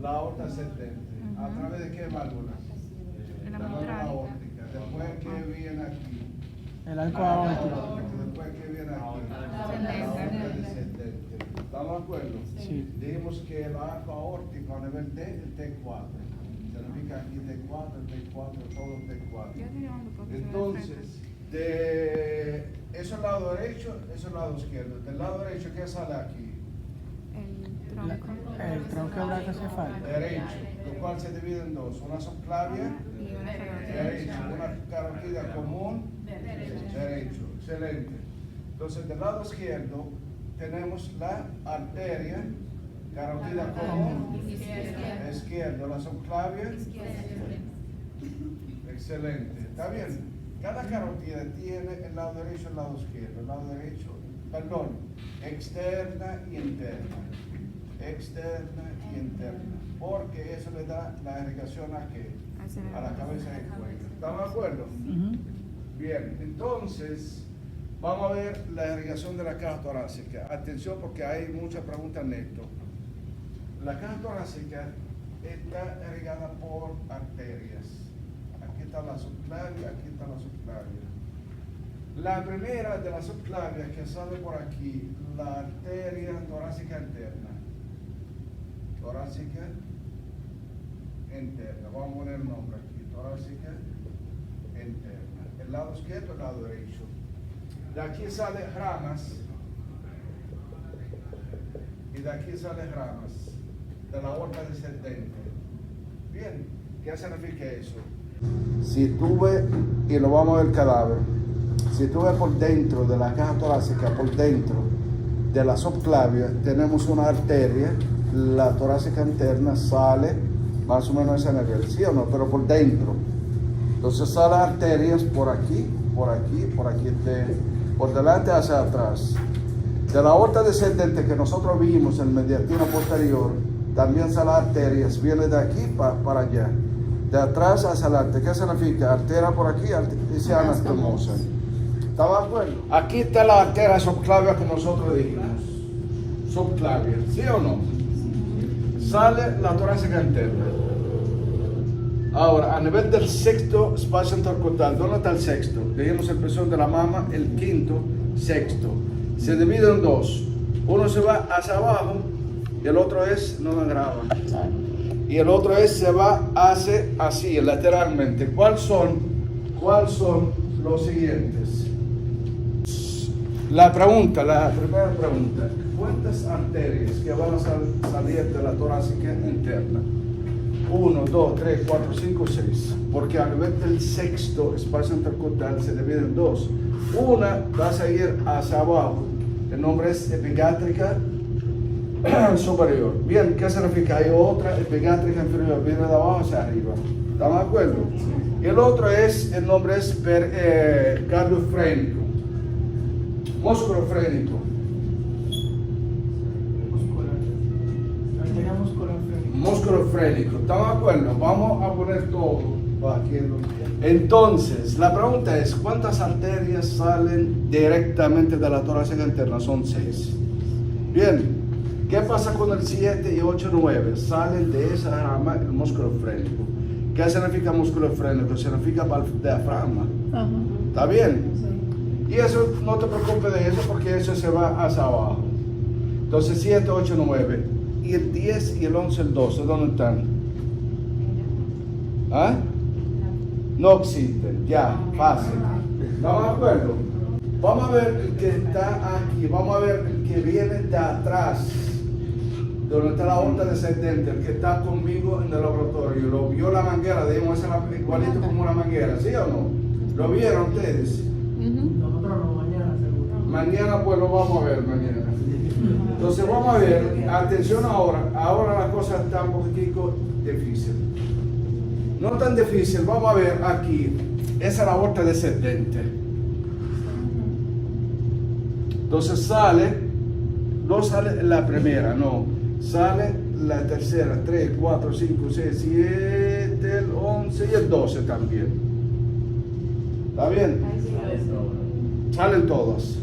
La aorta ascendente. ¿A través de qué válvula? La La válvula mitral. aórtica. Después que viene aquí. El arco aórtico. Después que viene aquí. La aorta descendente. ¿Estamos de acuerdo? Sí. Dijimos que el arco aórtico a nivel D, el T4. Significa aquí T4, T4, todo T4. Yo estoy llevando porque se ve Entonces, de eso el lado derecho, eso el lado izquierdo. Del lado derecho, ¿qué sale aquí? el tronco. El tronco brachiocefalia. Derecho, lo cual se divide en dos, una subclavia, Y una carótida. derecho, una carotida común, derecho, excelente. Entonces, del lado izquierdo tenemos la arteria, carotida común, izquierdo, la subclavia, excelente, está bien. Cada carotida tiene el lado derecho y el lado izquierdo, el lado derecho, perdón, externa y interna, externa y interna, porque eso le da la irrigación a qué? A la cabeza del cuello. ¿Estamos de acuerdo? Ujú. Bien, entonces vamos a ver la irrigación de la caja torácica. Atención porque hay muchas preguntas en esto. La caja torácica está irrigada por arterias. Aquí está la subclavia, aquí está la subclavia. La primera de las subclavias que sale por aquí, la arteria torácica interna. Torácica interna. Vamos a poner el nombre aquí. Torácica interna. El lado izquierdo, el lado derecho. De aquí salen ramas. Y de aquí salen ramas. De la aorta descendente. Bien, ¿qué significa eso? Si tú ves, y lo vamos a ver el cadáver, si tú ves por dentro de la caja torácica, por dentro de la subclavia, tenemos una arteria, la torácica interna sale más o menos a ese nivel, ¿sí o no? Pero por dentro. Entonces salen arterias por aquí, por aquí, por aquí, por delante hacia atrás. De la aorta descendente que nosotros vimos en mediastina posterior, también salen arterias, viene de aquí para allá. De atrás hacia adelante, ¿qué significa? Arteria por aquí y se anastomosa. ¿Estamos de acuerdo? Aquí está la arteria subclavia como nosotros dijimos. Subclavia, ¿sí o no? Sale la torácica interna. Ahora, a nivel del sexto espacio intercostal, ¿dónde está el sexto? Dijimos en presión de la mama, el quinto, sexto. Se divide en dos. Uno se va hacia abajo y el otro es, no me graba. Y el otro se va hace así, lateralmente. ¿Cuáles son los siguientes? La primera pregunta. ¿Cuántas arterias que van a salir de la torácica interna? 1, 2, 3, 4, 5, 6. Porque a nivel del sexto espacio intercostal se divide en dos. Una va a seguir hacia abajo. El nombre es epigástrica superior. Bien, ¿qué significa? Hay otra epigástrica inferior, viene de abajo hacia arriba. ¿Estamos de acuerdo? Y el otro el nombre es cardiofrénico, musculofrénico. Musculofrénico. ¿Estamos de acuerdo? Vamos a poner todo aquí. Entonces, la pregunta es, ¿cuántas arterias salen directamente de la torácica interna? Son 6. Bien. ¿Qué pasa con el 7 y 8, 9? Salen de esa rama el músculo frénico. ¿Qué significa músculo frénico? Significa diafragma. ¿Está bien? Y eso, no te preocupes de eso porque eso se va hacia abajo. Entonces 7, 8, 9. ¿Y el 10 y el 11, el 12? ¿Dónde están? ¿Ah? No existen. Ya, fácil. ¿Estamos de acuerdo? Vamos a ver el que está aquí. Vamos a ver el que viene de atrás. Donde está la aorta descendente, el que está conmigo en el laboratorio. Lo vio la manguera, digamos, es igualito como una manguera, ¿sí o no? ¿Lo vieron ustedes? Nosotros no, mañana seguro. Mañana pues lo vamos a ver mañana. Entonces vamos a ver, atención ahora la cosa está un poquitico difícil. No tan difícil, vamos a ver aquí, esa es la aorta descendente. Entonces no sale la primera, no. Sale la tercera, 3, 4, 5, 6, 7, el 11 y el 12 también. ¿Está bien? Salen todas.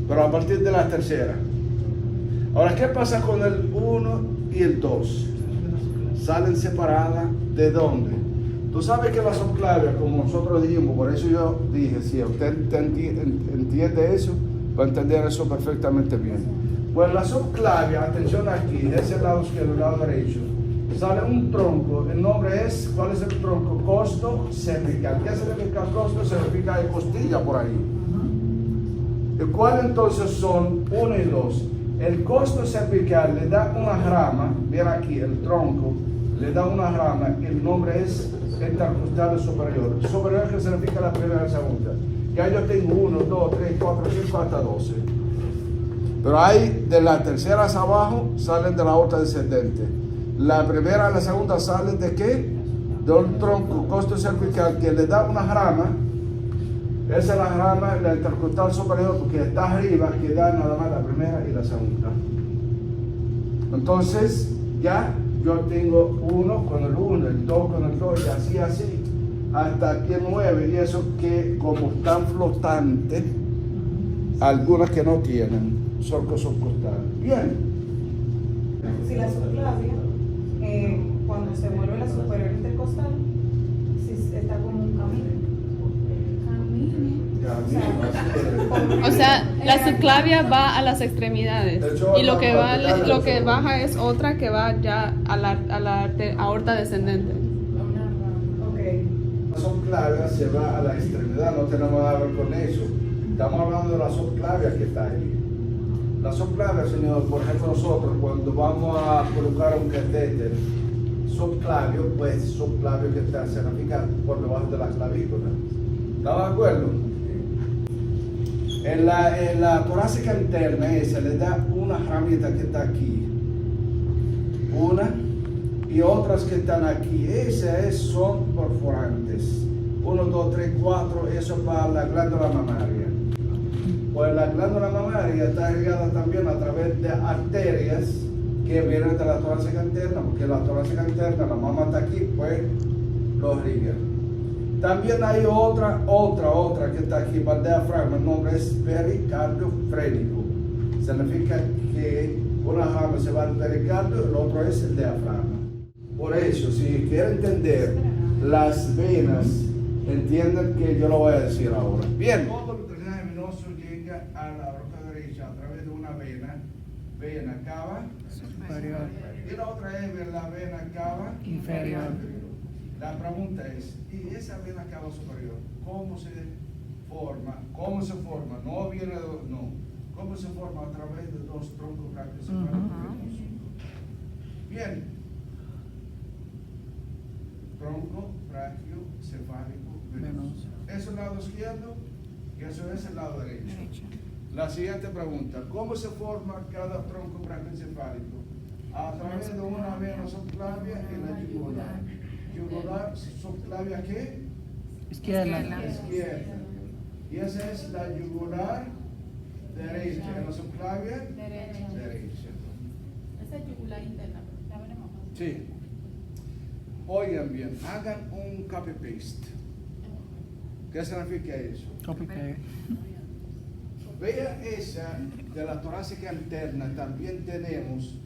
Pero a partir de la tercera. Ahora, ¿qué pasa con el 1 y el 2? salen separadas. ¿De dónde? Tú sabes que la subclavia, como nosotros dijimos, por eso yo dije, si usted entiende eso, va a entender eso perfectamente bien. Pues la subclavia, atención aquí, de ese lado izquierdo, el lado derecho, sale un tronco. El nombre es, ¿cuál es el tronco? Costo cervical. ¿Qué significa costo cervical? Hay costilla por ahí. ¿Y cuál entonces son 1 y 2? El costo cervical le da una rama, bien aquí, el tronco, le da una rama, el nombre es intercostal superior. Superior que significa la primera y la segunda. Ya yo tengo 1, 2, 3, 4, 5, hasta 12. Pero hay de la tercera hacia abajo, salen de la aorta descendente. La primera y la segunda salen de qué? De un tronco costo cervical que le da una rama. Esa es la rama, la intercostal superior, porque está arriba, que da nada más la primera y la segunda. Entonces, ya yo tengo 1 con el 1, el 2 con el 2, y así, hasta aquí el 9, y eso que como están flotantes, algunas que no tienen surco subcostal. Bien. Si la subclavia, cuando se vuelve la superior intercostal, si está como un camino. O sea, la subclavia va a las extremidades y lo que baja es otra que va ya a la aorta descendente. Ok. La subclavia se va a la extremidad, no tenemos nada que ver con eso. Estamos hablando de la subclavia que está ahí. La subclavia, señor, por ejemplo, nosotros cuando vamos a colocar un catéter subclavio, pues subclavio que está significa por debajo de la clavícula. ¿Estamos de acuerdo? En la torácica interna esa le da una ramita que está aquí, una, y otras que están aquí. Esas son perforantes. 1, 2, 3, 4, eso para la glándula mamaria. Pues la glándula mamaria está irrigada también a través de arterias que vienen de la torácica interna, porque la torácica interna, la mama está aquí, pues lo irriga. También hay otra que está aquí, para el diafragma, el nombre es pericardio frénico. Significa que una rama se va al pericardio, el otro es el diafragma. Por eso, si quieren entender las venas, entienden que yo lo voy a decir ahora. Bien. Todo el drenaje venoso llega a la aorta derecha a través de una vena cava Superior. y la otra es la vena cava Inferior. La pregunta es, ¿y esa vena cava superior cómo se forma? ¿Cómo se forma? No viene de, no. ¿Cómo se forma? A través de 2 troncos brachiocefálicos. Bien. Tronco brachiocefálico venoso. Eso es el lado izquierdo y eso es el lado derecho. La siguiente pregunta, ¿cómo se forma cada tronco brachiocefálico? A través de una vena subclavia y la yugular. Yugular, subclavia, ¿qué? Izquierda. Izquierda. Y esa es la yugular derecha. ¿Y la subclavia? Derecha. Esa es yugular interna. Sí. Oigan bien, hagan un copy-paste. ¿Qué significa eso? Copy paste. Vea esa de la torácica interna, también tenemos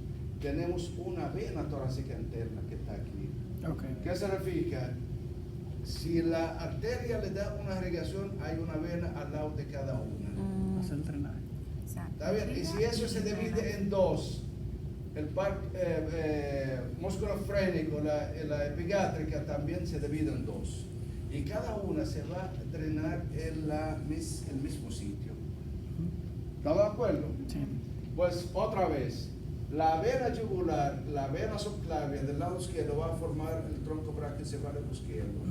una vena torácica interna que está aquí. Okay. ¿Qué significa? Si la arteria le da una irrigación, hay una vena al lado de cada una. Hacer el drenaje. ¿Está bien? Y si eso se divide en 2, el músculo frénico, la epigástrica también se divide en 2. Y cada una se va a drenar en el mismo sitio. ¿Estamos de acuerdo? Sí. Pues otra vez, la vena yugular, la vena subclavia del lado izquierdo va a formar el tronco brachiocefálico izquierdo.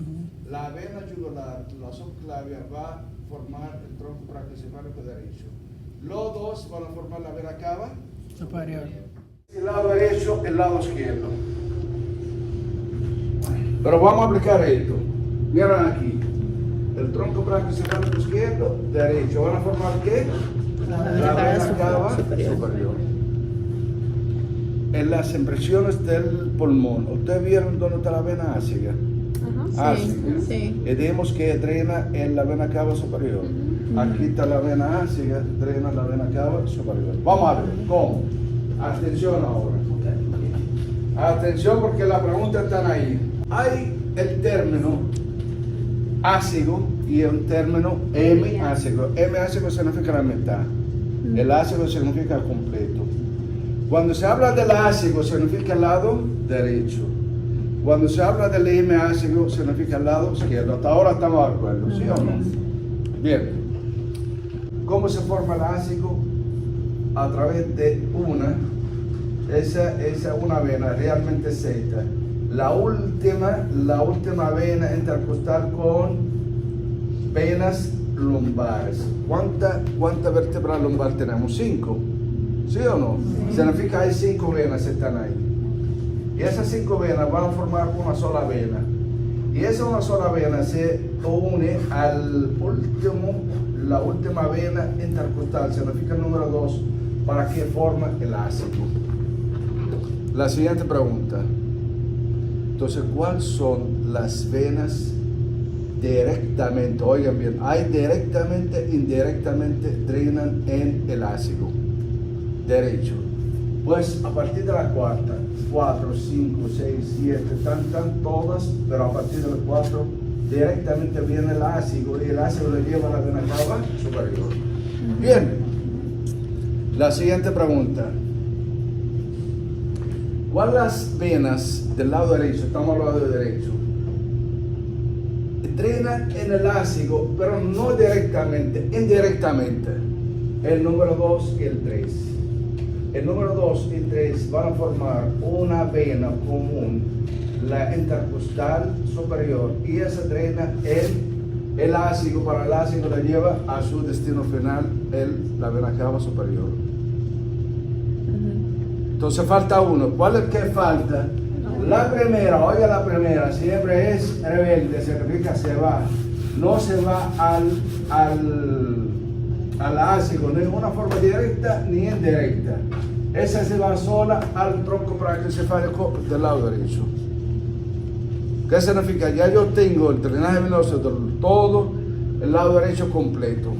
La vena yugular, la subclavia, va a formar el tronco brachiocefálico derecho. Los dos van a formar la vena cava Superior. el lado derecho, el lado izquierdo. Pero vamos a aplicar esto. Miren aquí. El tronco brachiocefálico izquierdo, derecho. ¿Van a formar qué? La vena cava superior. En las impresiones del pulmón, ¿ustedes vieron dónde está la vena áciga? Sí. Y dijimos que drena en la vena cava superior. Aquí está la vena áciga, drena la vena cava superior. Vamos a ver, ¿cómo? Atención ahora. Atención porque la pregunta está ahí. Hay el término ácido y el término M-ácido. M-ácido significa la mitad. El ácido significa completo. Cuando se habla del ácido significa el lado derecho. Cuando se habla del M-ácido significa el lado izquierdo. Hasta ahora estamos de acuerdo, ¿sí o no? Bien. ¿Cómo se forma el ácido? A través de esa una vena realmente seca. La última vena intercostal con venas lumbares. ¿Cuántas vértebras lumbar tenemos? 5. ¿Sí o no? Significa que hay 5 venas que están ahí. Y esas 5 venas van a formar una sola vena. Y esa una sola vena se une la última vena intercostal, significa el número 2, para que forma el ácido. La siguiente pregunta. Entonces, ¿cuáles son las venas directamente? Oigan bien, hay directamente, indirectamente, drenan en el ácido derecho. Pues a partir de la cuarta, 4, 5, 6, 7, están todas, pero a partir de la 4 directamente viene el ácido y el ácido le lleva a la vena cava superior. Bien, la siguiente pregunta. ¿Cuáles las venas del lado derecho, estamos al lado derecho, drenan en el ácido, pero no directamente, indirectamente? El número 2 y el 3. El número 2 y 3 van a formar una vena común, la intercostal superior, y esa drena el ácido, para el ácido le lleva a su destino final, la vena cava superior. Entonces falta uno. ¿Cuál es el que falta? La primera, oiga, la primera siempre es rebelde, significa se va. No se va al ácido, ni de una forma directa ni indirecta. Esa se va sola al tronco brachiocefálico del lado derecho. ¿Qué significa? Ya yo tengo el drenaje venoso de todo el lado derecho completo.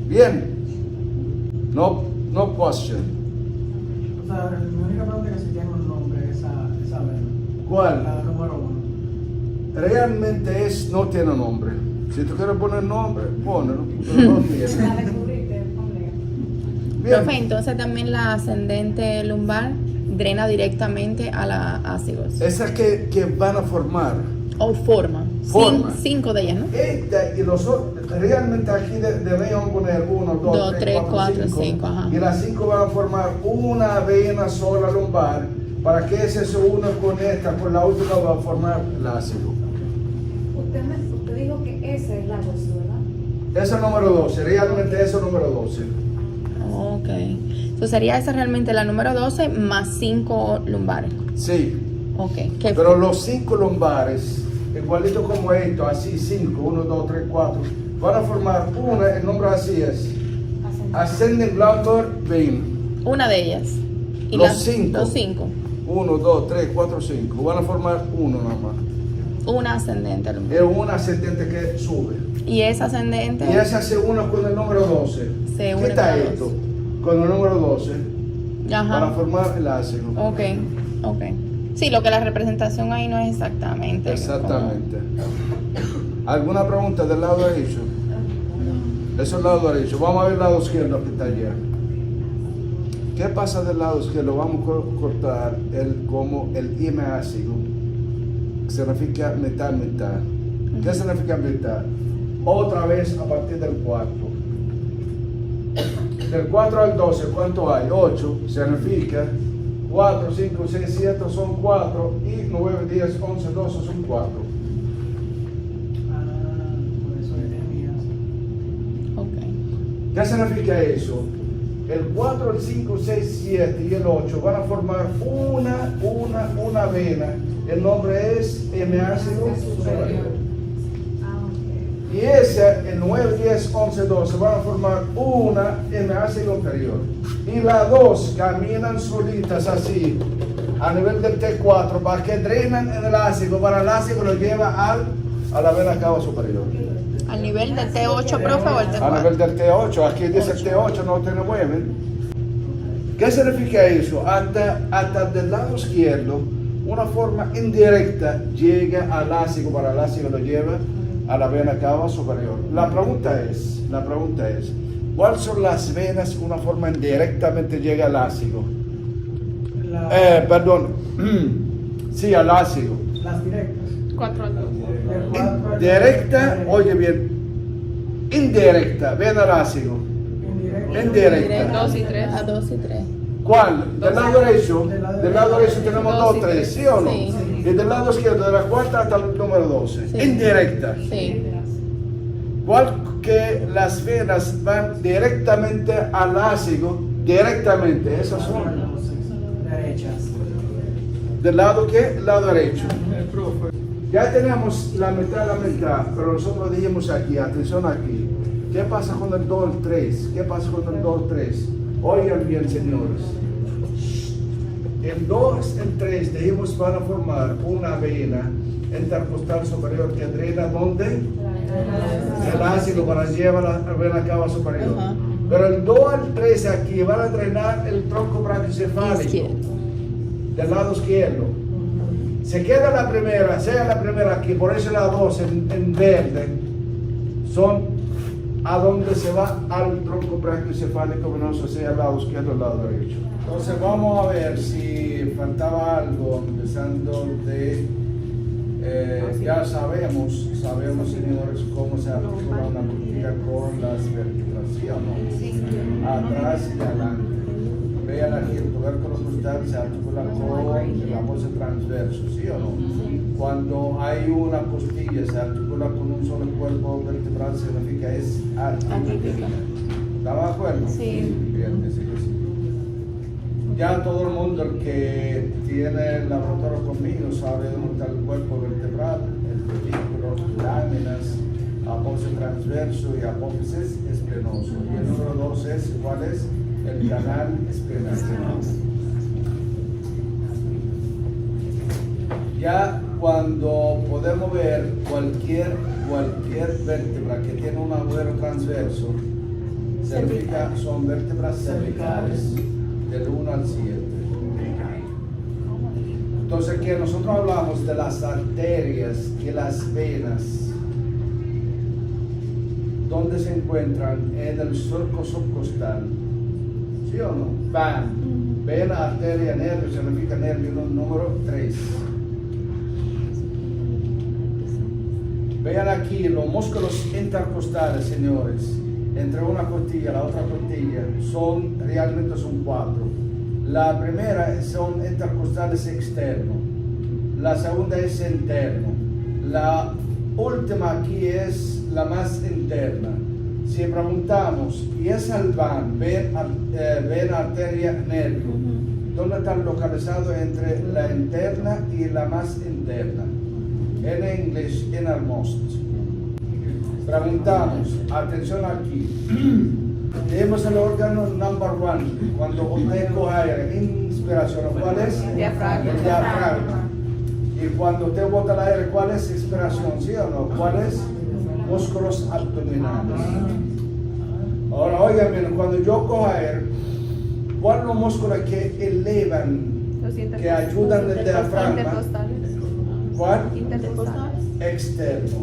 Bien. No question. O sea, mi única pregunta es si tiene un nombre esa vena. ¿Cuál? La número 1. Realmente no tiene nombre. Si tú quieres poner nombre, ponelo. Pero no tiene. La descubriste, ponle. Bien. Profe, entonces también la ascendente lumbar drena directamente a la ácidos. Esas que van a formar. O forma. Forma. 5 de ellas, ¿no? Esta y los otros, realmente aquí debemos poner 1, 2, 3, 4, 5. Ajá. Y las 5 van a formar una vena sola lumbar para que ese se una con esta, con la última va a formar el ácido. Usted dijo que esa es la 12, ¿verdad? Ese es el número 12, realmente ese es el número 12. Ok. Entonces sería esa realmente la número 12 más 5 lumbares. Sí. Ok. Pero los 5 lumbares, igualito como esto, así 5, 1, 2, 3, 4, van a formar una, el nombre así es, Ascending Lumbar Vein. Una de ellas. Y Los las 5. Los 5. 1, 2, 3, 4, 5. Van a formar uno nada más. Una ascendente lumbar. Es una ascendente que sube. Y esa ascendente Y esa se une con el número 12. se une ¿Qué está con la esto? Con el número 12. Ajá. Para formar el ácido. Ok. Sí, lo que la representación ahí no es exactamente. Exactamente. ¿Alguna pregunta del lado derecho? Eso es el lado derecho. Vamos a ver el lado izquierdo que está allá. ¿Qué pasa del lado izquierdo? Vamos a cortar como el M-ácido. Significa mitad. ¿Qué significa mitad? Otra vez a partir del 4. Del 4 al 12, ¿cuánto hay? 8. Significa 4, 5, 6, 7 son 4. Y 9, 10, 11, 12 son 4. Por eso es mías. Ok. ¿Qué significa eso? El 4, el 5, 6, 7 y el 8 van a formar una vena. El nombre es M-ácido superior. Y ese, el 9, 10, 11, 12 van a formar una M-ácido inferior. Y las dos caminan solitas así, a nivel del T4, para que drenan en el ácido, para el ácido lo lleva a la vena cava superior. ¿Al nivel del T8, profe, o el A T4? nivel del T8, aquí dice el T8, no te mueven. ¿Qué significa eso? Hasta del lado izquierdo, una forma indirecta llega al lásigo, para el lásigo lo lleva a la vena cava superior. La pregunta es, ¿cuáles son las venas que una forma indirectamente llega al lásigo? Sí, al lásigo. Las directas. 4 al 2. Directa, oye bien, indirecta, vena lásigo. Indirecta. 2 y 3. A 2 y 3. ¿Cuál? Del lado derecho. Del lado derecho tenemos 2, 3, ¿sí o no? Sí. Y del lado izquierdo, de la cuarta hasta el número 12. Sí. Indirecta. Sí. ¿Cuál que las venas van directamente al lásigo? Directamente, esas son. Derechas. ¿Del lado qué? El lado derecho. Ya tenemos la mitad, pero nosotros dijimos aquí, atención aquí. ¿Qué pasa con el 2 al 3? ¿Qué pasa con el 2 al 3? Oigan bien, señores. El 2 y el 3 dijimos van a formar una vena intercostal superior que drena ¿dónde? El ácido para llevar la vena cava superior. Ajá. Pero el 2 al 3 aquí van a drenar el tronco brachiocefálico Izquierdo. del lado izquierdo. Se queda la primera, sea la primera aquí, por eso la 2 en verde, son a donde se va al tronco brachiocefálico venoso, sea el lado izquierdo o el lado derecho. Entonces vamos a ver si faltaba algo, empezando de, ya sabemos señores cómo se articula una costilla con las vértebras, ¿sí o no? Atrás y adelante. Vean aquí, el tubérculo costal se articula con el apoyo transverso, ¿sí o no? Cuando hay una costilla, se articula con un solo cuerpo vertebral, significa es atípica. ¿Estamos de acuerdo? Sí. Bien, sí que sí. Ya todo el mundo el que tiene el laboratorio conmigo sabe dónde está el cuerpo vertebral, el pedículo, láminas, apoyo transverso y apófisis esplenoso. Y el número 2 es, ¿cuál es? El canal espinal. Ya cuando podemos ver cualquier vértebra que tiene un agujero transverso, significa son vértebras cervicales del 1 al 7. Entonces que nosotros hablamos de las arterias y las venas, ¿dónde se encuentran? En el surco subcostal. ¿Sí o no? Vena, arteria, nervio, significa nervio número 3. Vean aquí los músculos intercostales, señores, entre una costilla y la otra costilla, realmente son 4. La primera son intercostales externos, la segunda es interno, la última aquí es la más interna. Si preguntamos, ¿y es el vena, arteria, nervio? ¿Dónde están localizados entre la interna y la más interna? En inglés, innermost. Preguntamos, atención aquí. Tenemos el órgano number 1. Cuando usted coge aire, inspiración, ¿cuál es? Diafragma. El diafragma. Y cuando usted bota el aire, ¿cuál es expiración? ¿Sí o no? ¿Cuál es? Músculos abdominales. Ahora, oigan bien, cuando yo cojo aire, ¿cuáles son los músculos que elevan, que ayudan al diafragma? Intercostales. ¿Cuál? Intercostales. Externo.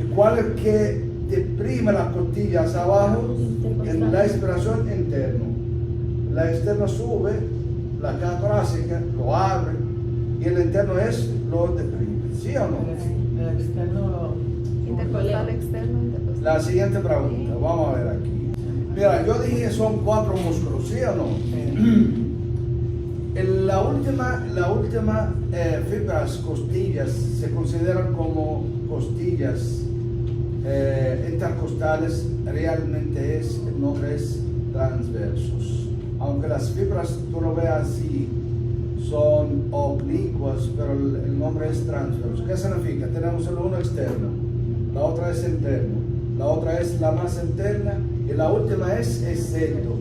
¿Y cuál es que deprime las costillas abajo? En la expiración interno. La externa sube, la caja torácica lo abre y el interno es lo deprime. ¿Sí o no? El externo. Intercostal externo, intercostal. La siguiente pregunta, vamos a ver aquí. Mira, yo dije son 4 músculos, ¿sí o no? La última fibras costillas se consideran como costillas intercostales, realmente el nombre es transversos. Aunque las fibras, tú lo veas así, son oblicuas, pero el nombre es transverso. ¿Qué significa? Tenemos el uno externo, la otra es interno, la otra es la más interna y la última es externo.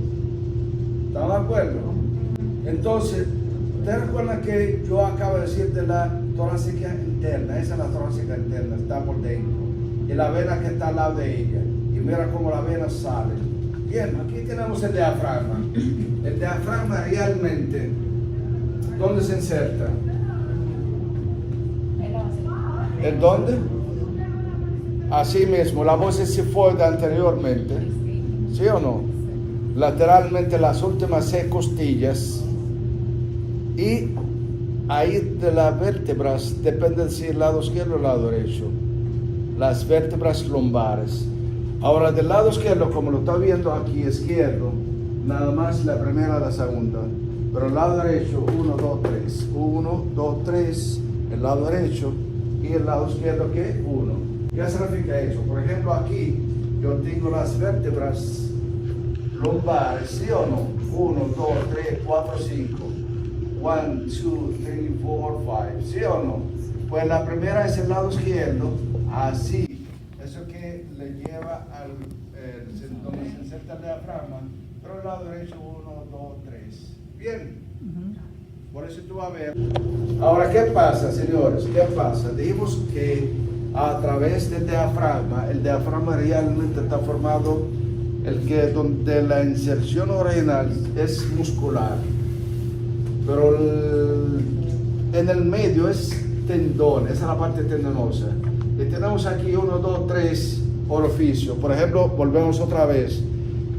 ¿Están de acuerdo? Entonces, ¿ustedes recuerdan que yo acabo de decir de la torácica interna? Esa es la torácica interna, está por dentro. Y la vena que está al lado de ella. Y mira cómo la vena sale. Bien, aquí tenemos el diafragma. El diafragma realmente, ¿dónde se inserta? ¿En dónde? Así mismo, la voz se sifoide anteriormente, ¿sí o no? Lateralmente las últimas 6 costillas y ahí de las vértebras, depende si el lado izquierdo o el lado derecho, las vértebras lumbares. Ahora del lado izquierdo, como lo está viendo aquí, izquierdo, nada más la primera y la segunda, pero el lado derecho, 1, 2, 3, 1, 2, 3, el lado derecho y el lado izquierdo, ¿qué? 1. ¿Qué significa eso? Por ejemplo, aquí yo tengo las vértebras lumbares, ¿sí o no? 1, 2, 3, 4, 5. 1, 2, 3, 4, 5. ¿Sí o no? Pues la primera es el lado izquierdo, así. Eso que le lleva al donde se inserta el diafragma, pero el lado derecho 1, 2, 3. Bien. Por eso tú vas a ver. Ahora, ¿qué pasa, señores? ¿Qué pasa? Dijimos que a través del diafragma, el diafragma realmente está formado donde la inserción original es muscular, pero en el medio es tendón, esa es la parte tendonosa. Y tenemos aquí 1, 2, 3 orificios. Por ejemplo, volvemos otra vez,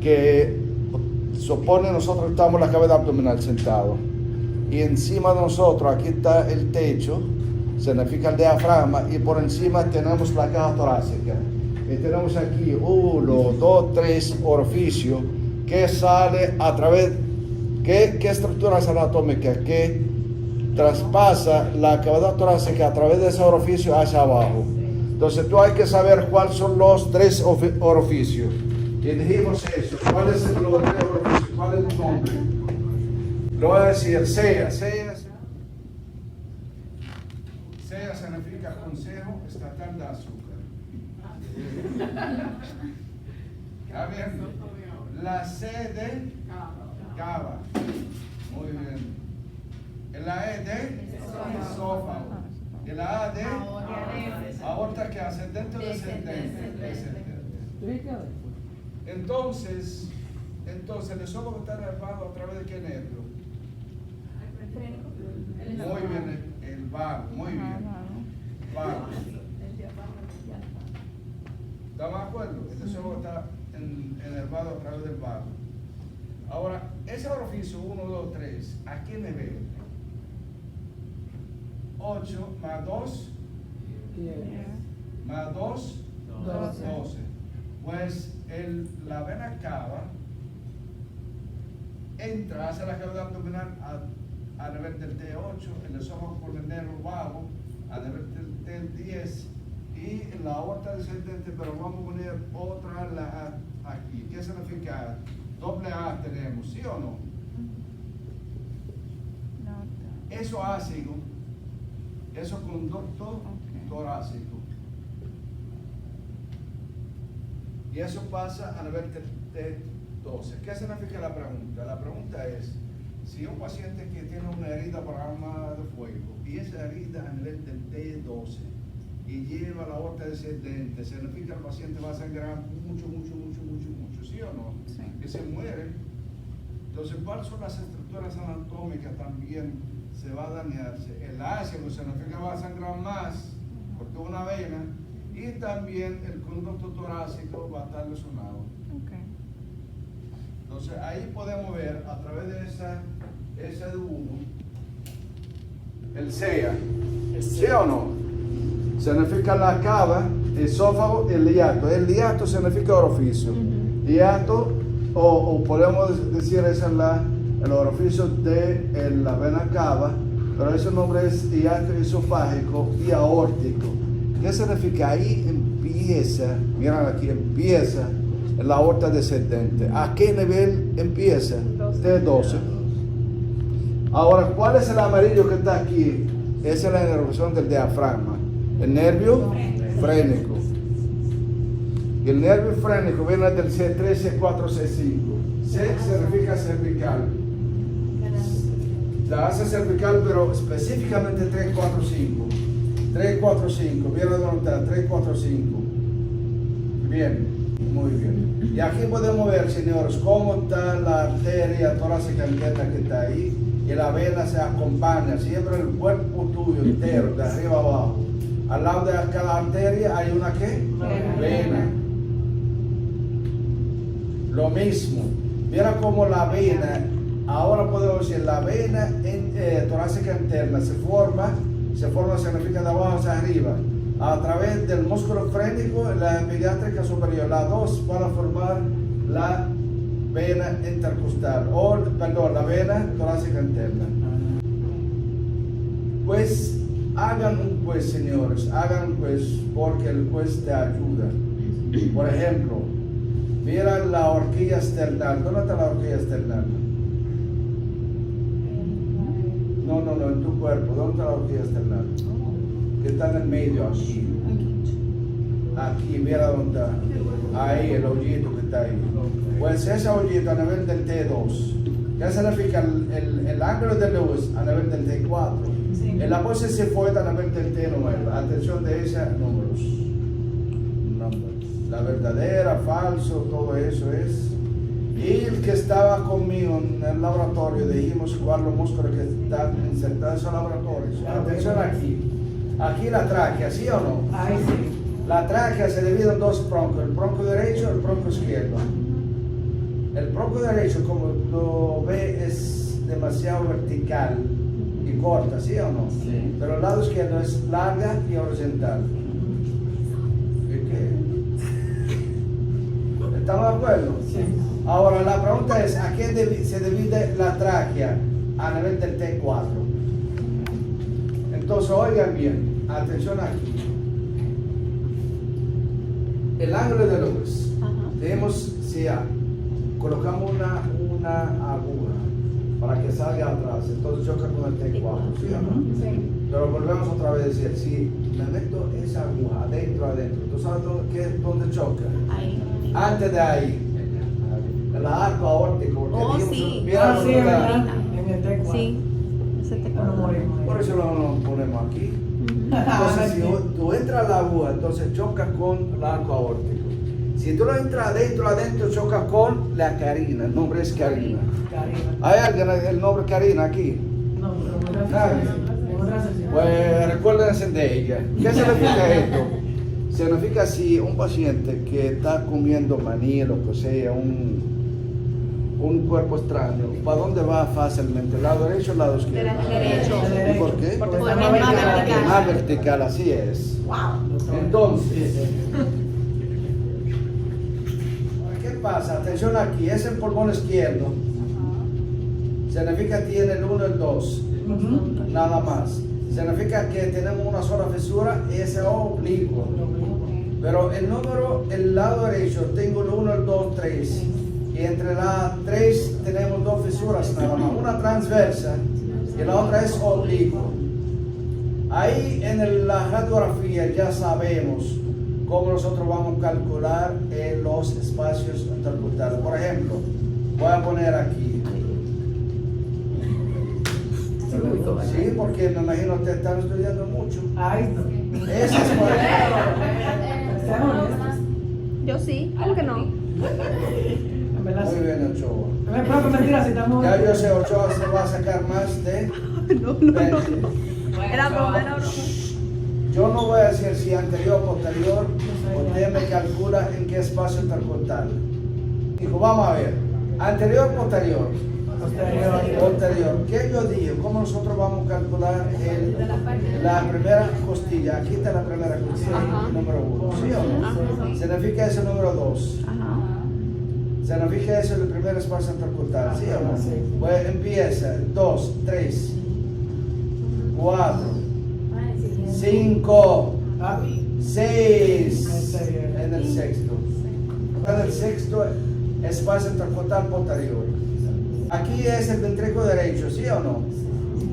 que supone nosotros estamos en la cavidad abdominal sentado y encima de nosotros aquí está el techo, significa el diafragma, y por encima tenemos la caja torácica. Y tenemos aquí 1, 2, 3 orificios que sale a través, ¿qué estructuras anatómicas? Que traspasa la cavidad torácica a través de ese orificio hacia abajo. Entonces tú hay que saber cuáles son los 3 orificios. Y dijimos eso. ¿Cuál es el los 3 orificios? ¿Cuál es el nombre? Lo voy a decir, SEA. SEA significa Consejo Estatal de Azúcar. ¿Está bien? La C de Cava. Muy bien. La E de esófago. Y la A de aorta, que ascendente o descendente. Entonces el esófago está nervado a través de qué nervio. Muy bien, el vago, muy bien. Vago. ¿Estamos de acuerdo? El esófago está enervado a través del vago. Ahora, ese orificio 1, 2, 3, ¿a qué nivel? 8 más 2, 10. más 2, 12. Pues la vena cava entra hacia la cavidad abdominal a nivel del T8, el esófago por el nervio vago a nivel del T10 y la aorta descendente, pero vamos a poner otra la aquí. ¿Qué significa? Doble A tenemos, ¿sí o no? Eso ácido, eso conducto torácico. Y eso pasa a nivel del T12. ¿Qué significa la pregunta? La pregunta es, si un paciente que tiene una herida por arma de fuego y esa herida a nivel del T12 y lleva la aorta descendente, significa que el paciente va a sangrar mucho, ¿sí o no? Sí. Que se muere. Entonces, ¿cuáles son las estructuras anatómicas también se va a dañarse? El ácido significa que va a sangrar más porque es una vena, y también el conducto torácico va a estar lesionado. Okay. Entonces ahí podemos ver a través de esa de 1 el SEA. ¿Sí o no? Significa la cava, esófago, el hiato. El hiato significa orificio. Hiato, o podemos decir esa es el orificio de la vena cava, pero ese nombre es hiato esofágico y aórtico. ¿Qué significa? Ahí empieza, miren aquí, empieza la aorta descendente. ¿A qué nivel empieza? T12. Ahora, ¿cuál es el amarillo que está aquí? Esa es la inervación del diafragma. El nervio frénico. Y el nervio frénico viene del C3, C4, C5. C significa cervical. La hace cervical, pero específicamente 3, 4, 5. 3, 4, 5. Viene de donde está, 3, 4, 5. Bien, muy bien. Y aquí podemos ver, señores, cómo está la arteria torácica interna que está ahí. Y la vena se acompaña, siempre el cuerpo tuyo entero, de arriba abajo. Al lado de cada arteria hay una ¿qué? Vena. Lo mismo. Mira cómo la vena, ahora podemos decir, la vena torácica interna se forma, significa de abajo hacia arriba, a través del músculo frénico y la epigástrica superior. Las dos van a formar la vena intercostal, la vena torácica interna. Pues hagan un quiz, señores, hagan un quiz, porque el quiz te ayuda. Por ejemplo, mira la horquilla esternal. ¿Dónde está la horquilla esternal? No, en tu cuerpo. ¿Dónde está la horquilla esternal? Que está en el medio, aquí. Aquí, mira dónde está. Ahí, el hoyito que está ahí. Pues ese hoyito a nivel del T2. ¿Qué significa el ángulo de Lewis a nivel del T4? Sí. El apoyo se fue a nivel del T9. Atención de esos números. La verdadera, falso, todo eso es. Y el que estaba conmigo en el laboratorio, dijimos cuál los músculos que están insertados en los laboratorios. Atención aquí. Aquí la tráquea, ¿sí o no? Ahí sí. La tráquea se divide en dos broncos, el bronco derecho y el bronco izquierdo. El bronco derecho, como lo ve, es demasiado vertical y corta, ¿sí o no? Sí. Pero el lado izquierdo es larga y horizontal. ¿Estamos de acuerdo? Sí. Ahora la pregunta es, ¿a qué se divide la tráquea a nivel del T4? Entonces, oigan bien, atención aquí. El ángulo de Lewis, tenemos, si colocamos una aguja para que salga atrás, entonces choca con el T4, ¿sí o no? Sí. Pero volvemos otra vez a decir, si me meto esa aguja adentro, ¿tú sabes dónde choca? Ahí. Antes de ahí, el arco aórtico, porque Oh, dijimos, sí. mira, Sí, mira, ¿verdad? En el T4. Sí. Ese te No morimos. por eso lo ponemos aquí. Entonces, si tú entras a la aguja, entonces chocas con el arco aórtico. Si tú lo entras adentro chocas con la carina. El nombre es carina. Karina. ¿Hay alguien el nombre carina aquí? No, pero Nadie. en otra sesión. Pues recuérdense de ella. ¿Qué significa esto? Significa si un paciente que está comiendo maní, lo que sea, un cuerpo extraño, ¿para dónde va fácilmente? ¿El lado derecho o el lado izquierdo? Derecho. ¿Y por qué? Porque Porque está es más vertical. Más vertical, así es. Entonces, ¿qué pasa? Atención aquí, es el pulmón izquierdo. Significa que tiene el 1 y el 2, Ujú. nada más. Significa que tenemos una sola fisura y ese oblicuo. Pero el lado derecho, tengo el 1, el 2, 3. Y entre la 3 tenemos dos fisuras nada más. Una transversa y la otra es oblicuo. Ahí en la radiografía ya sabemos cómo nosotros vamos a calcular los espacios intercostales. Por ejemplo, voy a poner aquí. Sí, porque me imagino que están estudiando mucho. Ahí no. Ese es para Seamos honestos. Yo sí, ¿cómo que no? En verdad sí. Muy bien, Ochoa. No es propio mentira si estamos. Ya yo sé, Ochoa se va a sacar más de 20. Era broma, era broma. Yo no voy a decir si anterior o posterior, usted me calcula en qué espacio intercostal. Dijo, vamos a ver, anterior o posterior. Posterior. ¿Qué yo digo? ¿Cómo nosotros vamos a calcular la primera costilla? Aquí está la primera costilla, Ajá. número 1, ¿sí o no? Ajá. Significa ese número 2. Ajá. Significa ese el primer espacio intercostal, ¿sí o no? Sí. Pues empieza 2, 3, 4, 5, Ah, 6. En En el sexto. En el sexto espacio intercostal posterior. Aquí es el ventrículo derecho, ¿sí o no?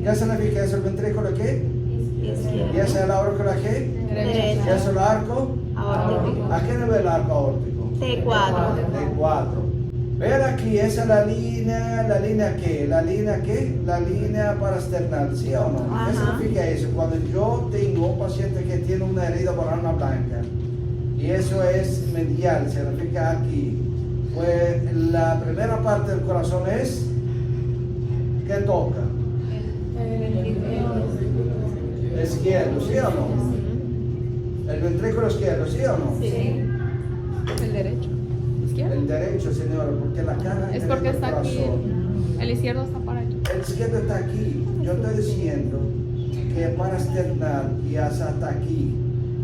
¿Qué significa eso? ¿El ventrículo qué? ¿Y ese es el aórtico qué? Derecha. ¿Y eso es el arco? Aórtico. ¿A qué nivel el arco aórtico? T4. T4. Ver aquí, esa es la línea ¿qué? ¿La línea qué? La línea parasternal, ¿sí o no? ¿Qué Ajá. significa eso? Cuando yo tengo un paciente que tiene una herida por arma blanca, y eso es medial, significa aquí. Pues la primera parte del corazón es, ¿qué toca? Izquierdo, ¿sí o no? El ventrículo izquierdo, ¿sí o no? Sí. El derecho. ¿Izquierdo? El derecho, señora, porque la cara Es porque está aquí. El izquierdo está para allá. El izquierdo está aquí. Yo estoy diciendo que para externar y hasta aquí.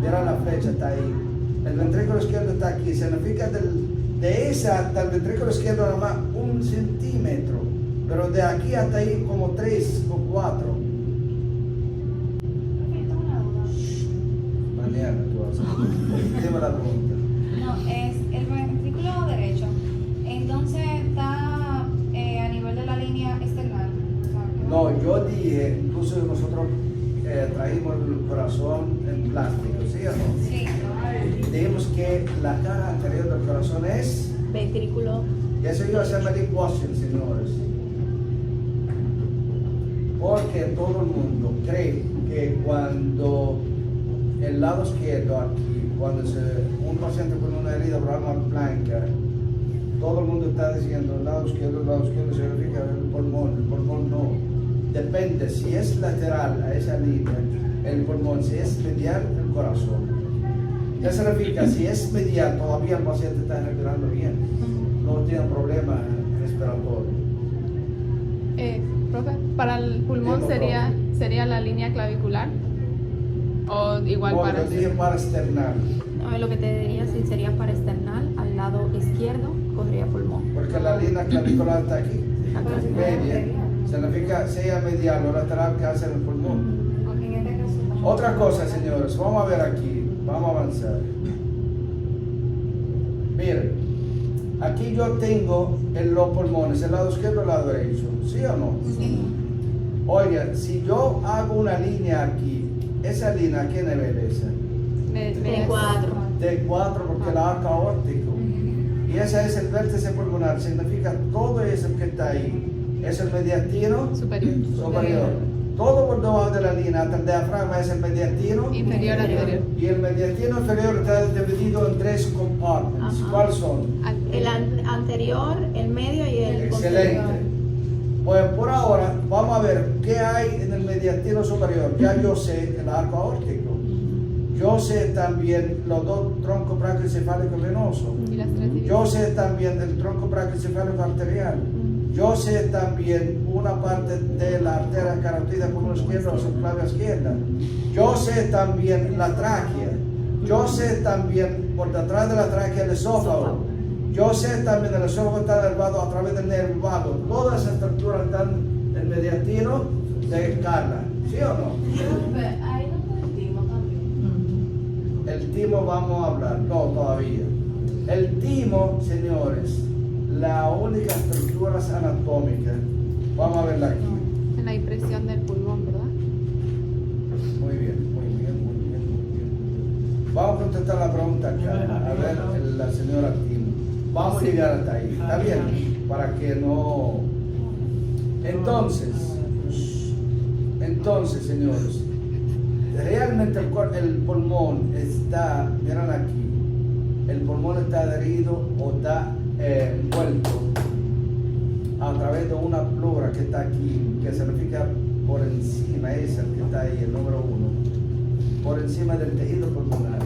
Mira la flecha, está ahí. El ventrículo izquierdo está aquí. Significa de esa hasta el ventrículo izquierdo nada más 1 centímetro. Pero de aquí hasta ahí como 3 o 4. Mañana tú vas a dime la pregunta. No, es el ventrículo derecho. Entonces está a nivel de la línea external. No, yo dije, incluso nosotros traímos el corazón en plástico, ¿sí o no? Sí. Dijimos que la cara anterior del corazón es, Ventrículo. y eso iba a ser la ecuación, señores. Porque todo el mundo cree que cuando el lado izquierdo aquí, cuando un paciente con una herida por arma blanca, todo el mundo está diciendo el lado izquierdo significa el pulmón no. Depende, si es lateral a esa línea, el pulmón, si es medial, el corazón. ¿Qué significa? Si es medial, todavía el paciente está respirando bien, no tiene problema respiratorio. Profe, para el pulmón Sí, sería la línea clavicular o igual No, para. yo dije para externar, No, lo que te diría si sería para external, al lado izquierdo, corría pulmón. porque la línea clavicular está aquí, Acá. media, significa sea medial o lateral que hace el pulmón. Porque en este caso. Otra cosa, señores, vamos a ver aquí, vamos a avanzar. Miren, aquí yo tengo los pulmones, el lado izquierdo y el lado derecho, ¿sí o no? Sí. Oiga, si yo hago una línea aquí, esa línea, ¿a qué nivel es esa? T4, porque la arca aórtico. Y ese es el vértice pulmonar, significa todo eso que está ahí. Es el mediastino Superior. Todo por debajo de la línea, hasta el diafragma es el mediastino Inferior, anterior. y el mediastino inferior está dividido en 3 compartments. Ajá. ¿Cuáles son? El anterior, el medio y el Excelente. posterior. Pues por ahora vamos a ver qué hay en el mediastino superior. Ya yo sé el arco aórtico. Yo sé también los 2 troncos brachiocefálicos venosos. Y las 3 divisiones. Yo sé también el tronco brachiocefálico arterial. Yo sé también una parte de la arteria carótida pulmón izquierdo o subclavia izquierda. Yo sé también la tráquea. Yo sé también por detrás de la tráquea el esófago. Yo sé también el esófago está nervado a través del nervio vago. Todas esas estructuras están en el mediastino de Carla. ¿Sí o no? Ahí no está el timo también. El timo vamos a hablar, no todavía. El timo, señores, la única estructura anatómica, vamos a verla aquí. En la impresión del pulmón, ¿verdad? Muy bien. Vamos a contestar la pregunta acá, a ver la señora Timo. Vamos a llegar hasta ahí, ¿está bien? Para que no... Entonces, señores, realmente el pulmón está, miren aquí, el pulmón está adherido o está envuelto a través de una pleura que está aquí, que significa por encima, esa que está ahí, el número 1, por encima del tejido pulmonar.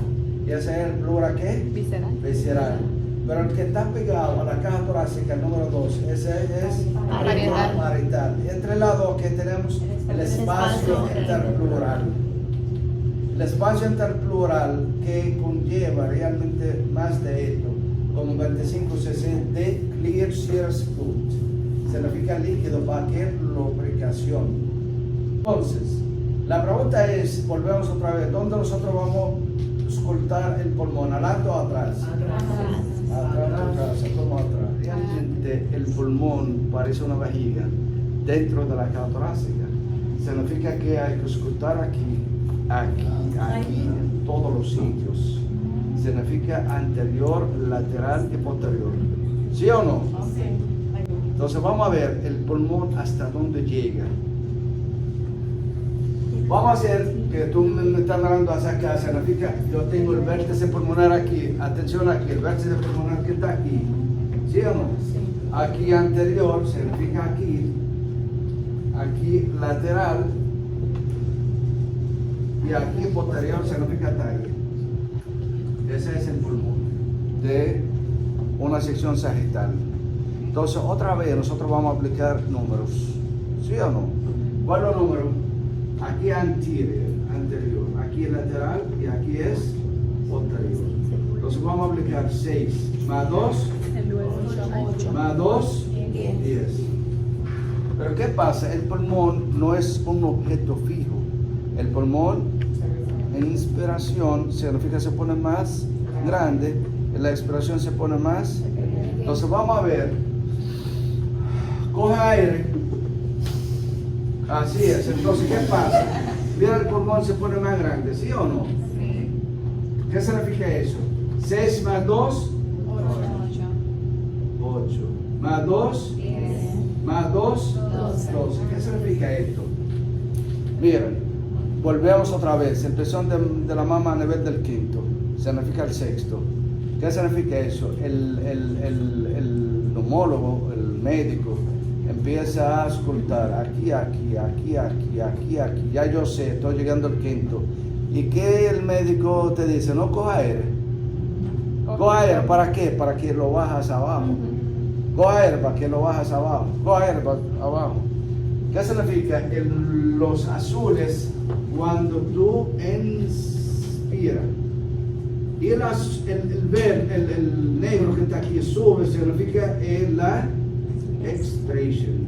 Y ese es el pleura ¿qué? Visceral. Visceral. Pero el que está pegado a la caja torácica, el número 2, ese es Parietal. parietal. Y entre las dos que tenemos el espacio interpleural. El espacio interpleural que conlleva realmente más de esto, como 25 cc de clear serous fluid. Significa líquido para que lubricación. Entonces, la pregunta es, volvemos otra vez, ¿dónde nosotros vamos a auscultar el pulmón? ¿Adelante o atrás? Atrás, como atrás. Realmente el pulmón parece una vejiga dentro de la caja torácica. Significa que hay que auscultar aquí, en todos los sitios. Significa anterior, lateral y posterior. ¿Sí o no? Entonces vamos a ver el pulmón hasta dónde llega. Vamos a hacer que tú me estás dando hacia acá, significa yo tengo el vértice pulmonar aquí, atención aquí, el vértice pulmonar que está aquí, ¿Sí o no? Aquí anterior significa aquí, aquí lateral y aquí posterior significa talle. Ese es el pulmón de una sección sagital. Entonces, otra vez nosotros vamos a aplicar números. ¿Sí o no? ¿Cuál es el número? Aquí anterior, aquí lateral y aquí es posterior. Entonces vamos a aplicar 6 más 2 más 2, 10. Pero ¿qué pasa? El pulmón no es un objeto fijo. El pulmón en inspiración significa que se pone más grande, en la expiración se pone más. Entonces vamos a ver. Coge aire. Así es. Entonces, ¿qué pasa? Mira, el pulmón se pone más grande, ¿sí o no? ¿Qué significa eso? 6 más 2, 8. Más 2, más 2, 12. ¿Qué significa esto? Miren, volvemos otra vez. El pezón de la mama a nivel del quinto significa el sexto. ¿Qué significa eso? El neumólogo, el médico, empieza a auscultar aquí. Ya yo sé, estoy llegando al quinto. ¿Y qué el médico te dice? No coja aire. Coja aire, ¿para qué? Para que lo bajas abajo. Coja aire para que lo bajas abajo. Coja aire para abajo. ¿Qué significa? Los azules, cuando tú inspiras. Y el negro que está aquí sube, significa la expiration.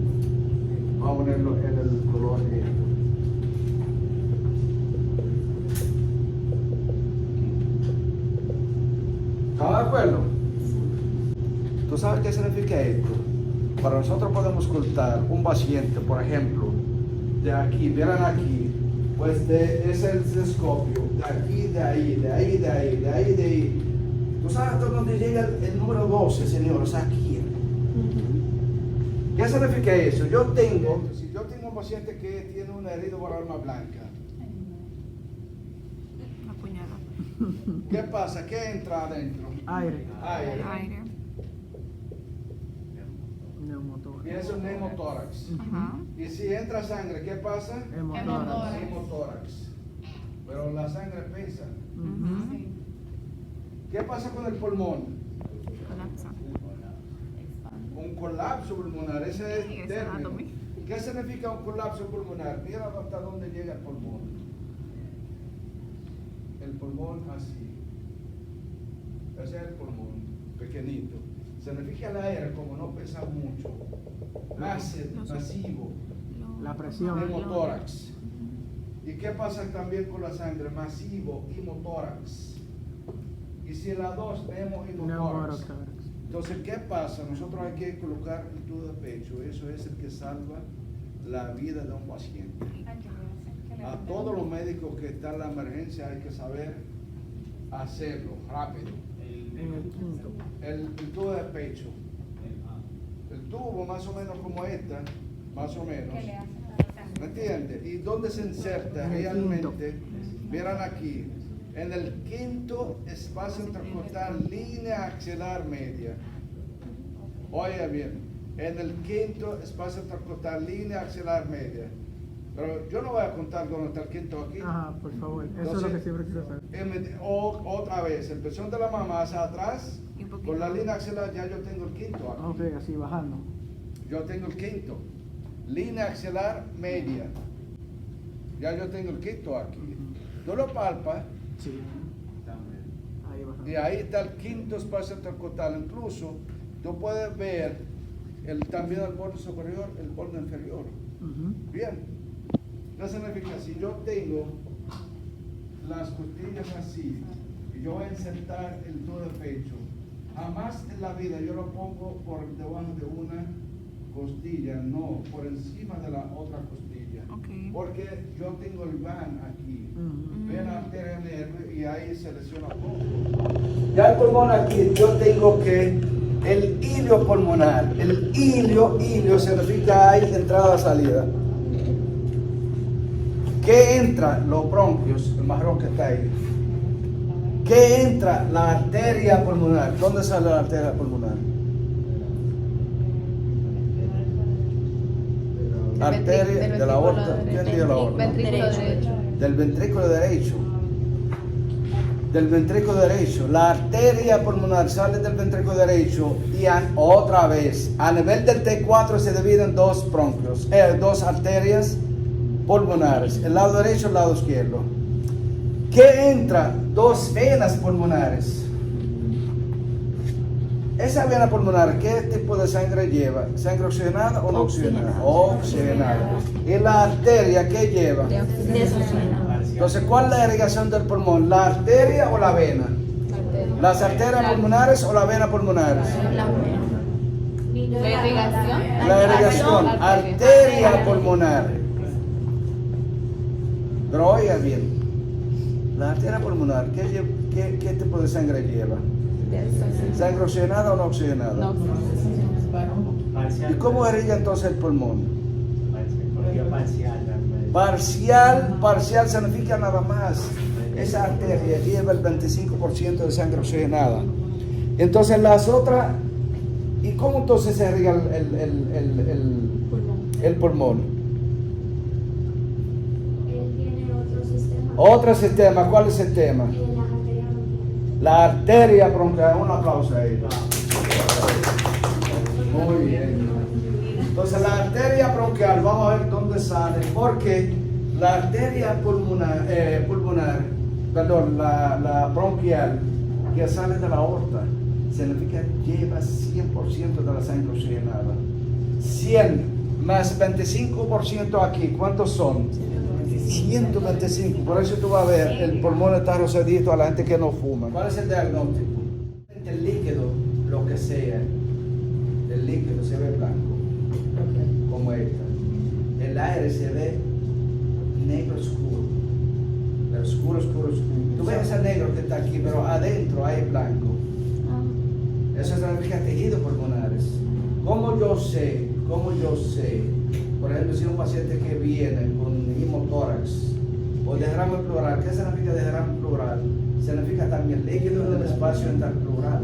Vamos a ponerlo en el color negro. ¿Estamos de acuerdo? ¿Tú sabes qué significa esto? Para nosotros podemos ocultar un paciente, por ejemplo, de aquí, miren aquí, pues es el cistoscopio, de aquí, de ahí. ¿Tú sabes hasta dónde llega el número 12, señores? Aquí. ¿Qué significa eso? Si yo tengo un paciente que tiene una herida por arma blanca, ¿qué pasa? ¿Qué entra adentro? Aire. Aire. Neumotórax. Y es un neumotórax. Y si entra sangre, ¿qué pasa? Hemotórax. Pero la sangre pesa. ¿Qué pasa con el pulmón? Un colapso pulmonar, ese es el término. ¿Qué significa un colapso pulmonar? Mira hasta dónde llega el pulmón. El pulmón así. Ese es el pulmón, pequeñito. Significa el aire, como no pesa mucho, masivo, La presión. hemotórax. ¿Y qué pasa también con la sangre? Masivo, hemotórax. Y si la 2 tenemos hemotórax. Entonces, ¿qué pasa? Nosotros hay que colocar el tubo de pecho. Eso es el que salva la vida de un paciente. A todos los médicos que están en la emergencia hay que saber hacerlo rápido. En el quinto. El tubo de pecho. El tubo más o menos como esta, más o menos. ¿Me entiendes? ¿Y dónde se inserta realmente? Miran aquí. En el quinto espacio intercostal, línea axilar media. Oye bien, en el quinto espacio intercostal, línea axilar media. Pero yo no voy a contar dónde está el quinto aquí. Ajá, por favor. Eso Entonces, es lo que siempre quiero saber. Otra vez, el pezón de la mamá hacia atrás, con la línea axilar ya yo tengo el quinto aquí. Ok, así bajando. Yo tengo el quinto. Línea axilar media. Ya yo tengo el quinto aquí. Tú lo palpas. Sí. Ahí bajando. Y ahí está el quinto espacio intercostal. Incluso tú puedes ver también el borde superior, el borde inferior. Bien. ¿Qué significa? Si yo tengo las costillas así y yo voy a insertar el tubo de pecho, jamás en la vida yo lo pongo por debajo de una costilla, no, por encima de la otra costilla. Porque yo tengo el van aquí. Ven a tener y ahí se lesiona poco. Ya el pulmón aquí, yo tengo que el hilio pulmonar. El hilio significa ahí entrada-salida. ¿Qué entra? Los bronquios, el marrón que está ahí. ¿Qué entra? La arteria pulmonar. ¿Dónde sale la arteria pulmonar? arteria de la aorta. ¿Quién dijo la aorta? Ventrículo derecho. Del ventrículo derecho. Del ventrículo derecho. La arteria pulmonar sale del ventrículo derecho y otra vez, a nivel del T4 se dividen dos bronquios, dos arterias pulmonares, el lado derecho y el lado izquierdo. ¿Qué entra? Dos venas pulmonares. Esa vena pulmonar, ¿qué tipo de sangre lleva? ¿Sangre oxigenada o no oxigenada? Oxigenada. ¿Y la arteria qué lleva? Desoxigenada. Entonces, ¿cuál es la irrigación del pulmón? ¿La arteria o la vena? ¿Las arterias pulmonares o la vena pulmonares? La vena. La irrigación. La irrigación, arteria pulmonar. Pero oiga bien, la arteria pulmonar, ¿qué tipo de sangre lleva? ¿Sangre oxigenada o no oxigenada? No. ¿Y cómo irriga entonces el pulmón? Parcial. Parcial significa nada más. Esa arteria lleva el 25% de sangre oxigenada. Entonces las otras, ¿y cómo entonces se irriga el pulmón? Él tiene otro sistema. Otro sistema, ¿cuál es el sistema? La arteria bronquial. La arteria bronquial, un aplauso ahí. Muy bien. Entonces la arteria bronquial, vamos a ver dónde sale, porque la arteria pulmonar, la bronquial que sale de la aorta, significa que lleva 100% de la sangre oxigenada. 100 más 25% aquí, ¿cuántos son? 125, por eso tú vas a ver, el pulmón está rosadito a la gente que no fuma. ¿Cuál es el diagnóstico? El líquido, lo que sea, el líquido se ve blanco, como esta. El aire se ve negro oscuro, pero oscuro. Tú ves ese negro que está aquí, pero adentro hay blanco. Eso significa tejidos pulmonares. ¿Cómo yo sé? Por ejemplo, si un paciente que viene con hemotórax o derrame pleural, ¿qué significa derrame pleural? Significa también líquido en el espacio interpleural.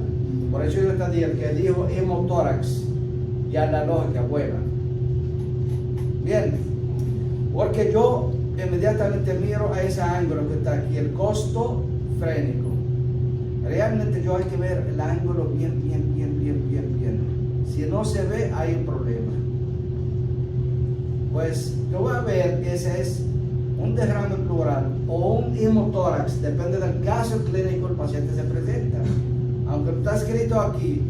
Por eso yo te digo que dijo hemotórax, ya la lógica vuela. Bien, porque yo inmediatamente miro a ese ángulo que está aquí, el costo frénico. Realmente yo hay que ver el ángulo bien. Si no se ve, hay un problema. Pues yo voy a ver que ese es un derrame pleural o un hemotórax, depende del caso clínico el paciente se presenta. Aunque está escrito aquí,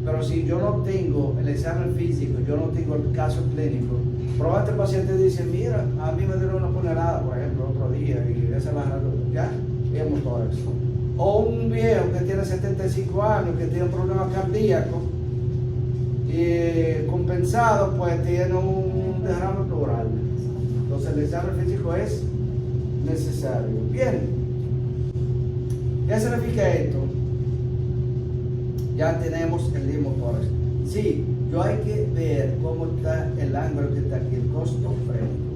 pero si yo no tengo el examen físico, yo no tengo el caso clínico, probablemente el paciente dice, mira, a mí me dieron una puñalada, por ejemplo, otro día, y esa es la ya, hemotórax. O un viejo que tiene 75 años, que tiene un problema cardíaco, y compensado, pues tiene un derrame pleural. Entonces el examen físico es necesario. Bien, ¿qué significa esto? Ya tenemos el hemotórax. Sí, yo hay que ver cómo está el ángulo que está aquí, el costo frénico.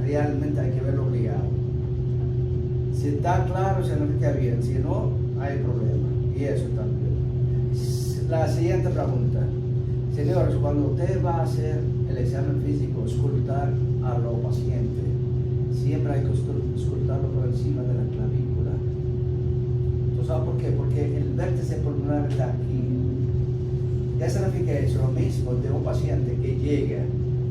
Realmente hay que verlo obligado. Si está claro, significa bien. Si no, hay problema. Y eso también. La siguiente pregunta. Señores, cuando usted va a hacer el examen físico, escultar a los pacientes, siempre hay que escultarlo por encima de la clavícula. ¿Tú sabes por qué? Porque el vértice pulmonar está aquí. ¿Qué significa eso? Lo mismo de un paciente que llega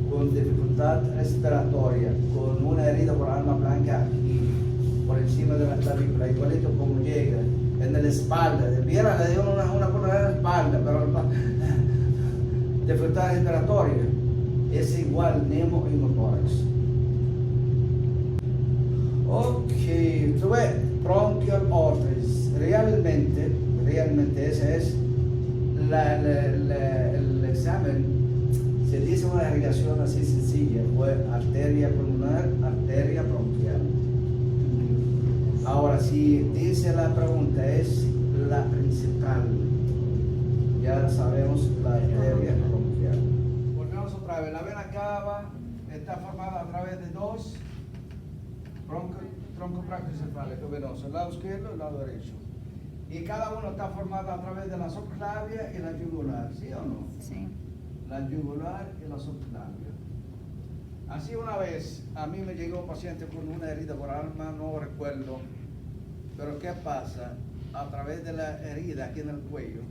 con dificultad respiratoria, con una herida por arma blanca aquí, por encima de la clavícula, igualito como llega en la espalda. Viera, le dio una pulmonada en la espalda, pero dificultad respiratoria es igual hemotórax. Ok, tú ves, bronchial arteries, realmente ese es el examen. Se dice una irrigación así sencilla, fue arteria pulmonar, arteria bronquial. Ahora, si dice la pregunta es la principal, ya sabemos la arteria bronquial. Volvemos otra vez. La vena cava está formada a través de dos troncos brachioencefálicos venosos, el lado izquierdo y el lado derecho. Y cada uno está formado a través de la subclavia y la yugular, ¿sí o no? Sí. La yugular y la subclavia. Así una vez a mí me llegó un paciente con una herida por alma, no recuerdo, pero ¿qué pasa? A través de la herida aquí en el cuello,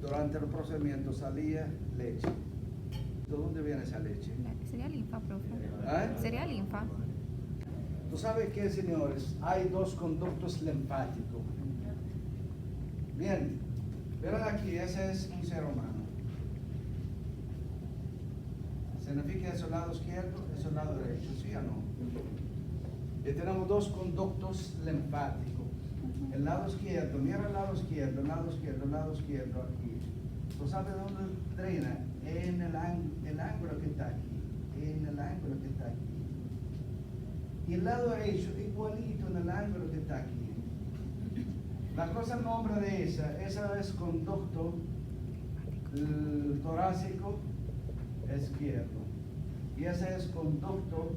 durante el procedimiento salía leche. ¿De dónde viene esa leche? Sería linfa, profe. ¿Ah? Sería linfa. Tú sabes que, señores, hay dos conductos linfáticos. Bien, verán aquí, ese es un ser humano. Significa eso lado izquierdo, eso lado derecho, ¿sí o no? Y tenemos dos conductos linfáticos. El lado izquierdo, mira el lado izquierdo, el lado izquierdo, el lado izquierdo aquí. ¿Tú sabes dónde drena? En el ángulo que está aquí. En el ángulo que está aquí. Y el lado derecho igualito en el ángulo que está aquí. La cosa el nombre de esa es conducto torácico izquierdo. Y ese es conducto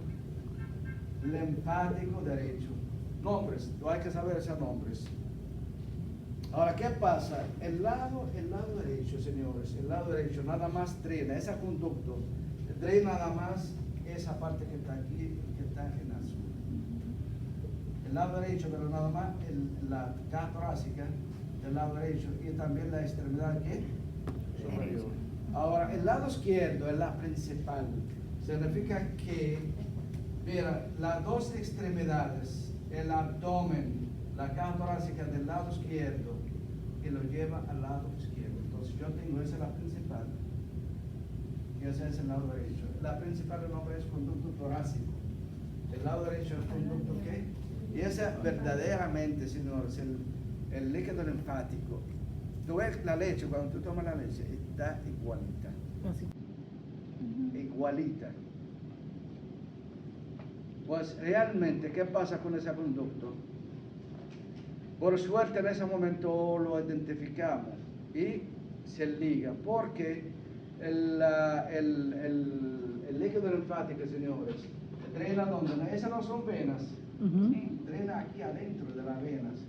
linfático derecho. Nombres, hay que saber esos nombres. Ahora, ¿qué pasa? El lado derecho, señores, el lado derecho nada más drena, ese conducto drena nada más esa parte que está aquí, que está en azul. El lado derecho, pero nada más la caja torácica del lado derecho y también la extremidad que superior. Ahora, el lado izquierdo es la principal. Significa que, mira, las dos extremidades, el abdomen, la caja torácica del lado izquierdo, que lo lleva al lado izquierdo. Entonces yo tengo esa es la principal y ese es el lado derecho. La principal el nombre es conducto torácico. El lado derecho es conducto ¿qué? Y esa verdaderamente, señores, el líquido linfático. Tú ves la leche, cuando tú tomas la leche, está igualita. Igualita. Pues realmente, ¿qué pasa con ese conducto? Por suerte en ese momento lo identificamos y se liga, porque el líquido linfático, señores, drena donde, esas no son venas, drena aquí adentro de las venas.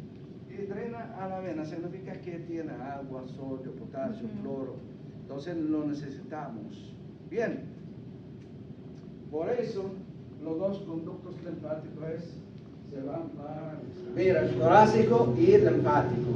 Y drena a la vena, significa que tiene agua, sodio, potasio, cloro, entonces lo necesitamos. Bien, por eso los dos conductos linfáticos se van para, mira, torácico y linfático.